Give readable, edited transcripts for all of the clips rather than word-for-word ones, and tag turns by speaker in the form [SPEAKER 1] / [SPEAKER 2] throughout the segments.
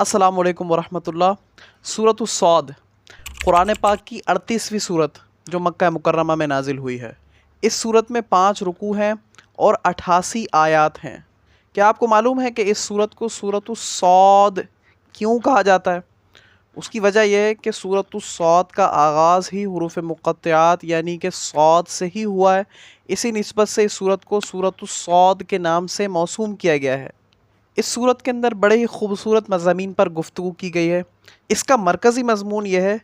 [SPEAKER 1] अस्सलाम वालेकुम वरहमतुल्लाह। सूरत उस-सौद कुरान पाक की 38वीं सूरत जो मक्का मुकर्रमा में नाजिल हुई है। इस सूरत में 5 रुकू हैं और 88 आयात हैं। क्या आपको मालूम है कि इस सूरत को सूरत उस-सौद क्यों कहा जाता है? उसकी वजह यह है कि सूरत उस-सौद का आगाज़ ही हुरूफ मुक़त्तआत यानी कि सौद से ही हुआ है। इसी निस्बत से इस सूरत को सूरत उस-सौद के नाम से मौसूम किया गया है। इस सूरत के अंदर बड़े ही खूबसूरत मज़ामीन पर गुफ्तगू की गई है। इसका मरकज़ी मज़मून यह है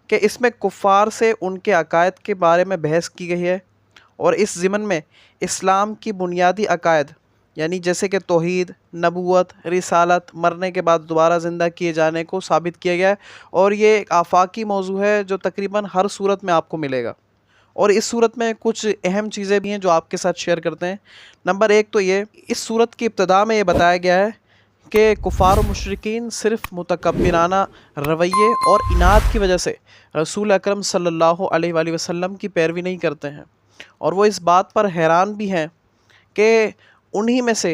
[SPEAKER 1] कि इसमें कुफ़ार से उनके अकायद के बारे में बहस की गई है और इस ज़िमन में इस्लाम की बुनियादी अकायद यानी जैसे कि तौहीद, नबूवत, रिसालत, मरने के बाद दोबारा ज़िंदा किए जाने को साबित किया गया है और ये एक आफाकी मौजू है जो तकरीबन हर सूरत में आपको मिलेगा। और इस सूरत में कुछ अहम चीज़ें भी हैं जो आपके साथ शेयर करते हैं। नंबर 1 तो ये, इस सूरत की इब्तिदा में ये बताया गया है कि कुफ़ार और मुशरिकीन सिर्फ़ मुतकब्बिराना रवैये और इनाद की वजह से रसूल अकरम सल्लल्लाहु अलैहि वसल्लम की पैरवी नहीं करते हैं और वो इस बात पर हैरान भी हैं कि उन्हीं में से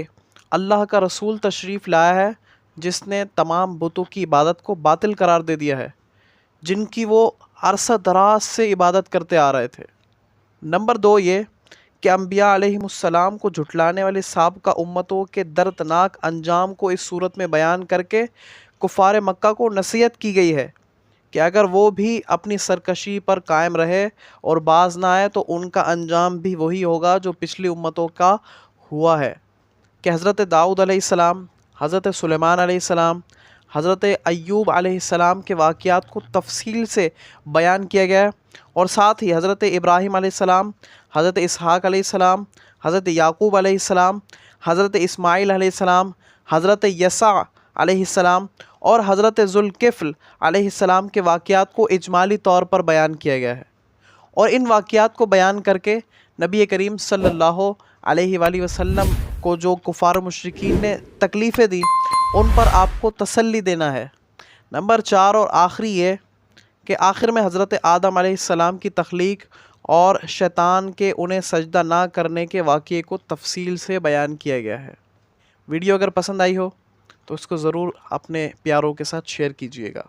[SPEAKER 1] अल्लाह का रसूल तशरीफ़ लाया है जिसने तमाम बुतों की इबादत को बातिल करार दे दिया है जिनकी वो अरसा दराज से इबादत करते आ रहे थे। नंबर 2 ये कि अम्बिया अलैहिमुस्सलाम को झुटलाने वाले साबिक़ा उम्मतों के दर्दनाक अंजाम को इस सूरत में बयान करके कुफ़ार मक्का को नसीहत की गई है कि अगर वो भी अपनी सरकशी पर कायम रहे और बाज ना आए तो उनका अंजाम भी वही होगा जो पिछली उम्मतों का हुआ है कि हज़रत दाऊद अलैहिस्सलाम, हज़रत सुलेमान अलैहिस्सलाम, हज़रत अय्यूब अलैहिस्सलाम के वाक़यात को तफ़सील से बयान किया गया है और साथ ही हज़रत इब्राहीम अलैहिस्सलाम, हज़रत इसहाक़ अलैहिस्सलाम, हज़रत याक़ूब अलैहिस्सलाम, हज़रत इस्माईल अलैहिस्सलाम, हज़रत यसा अलैहिस्सलाम और हज़रत ज़ुल्किफ़्ल अलैहिस्सलाम के वाक़यात को इजमाली तौर पर बयान किया गया है। और इन वाक़यात को बयान करके नबी करीम सल्लल्लाहु अलैहि वसल्लम को जो कुफ़ार मुशरिकीन ने तकलीफ़ें दी उन पर आपको तसल्ली देना है। नंबर 4 और आखिरी ये कि आखिर में हज़रत आदम अलैहिस्सलाम की तख्लीक और शैतान के उन्हें सजदा ना करने के वाक़ये को तफसील से बयान किया गया है। वीडियो अगर पसंद आई हो तो इसको ज़रूर अपने प्यारों के साथ शेयर कीजिएगा।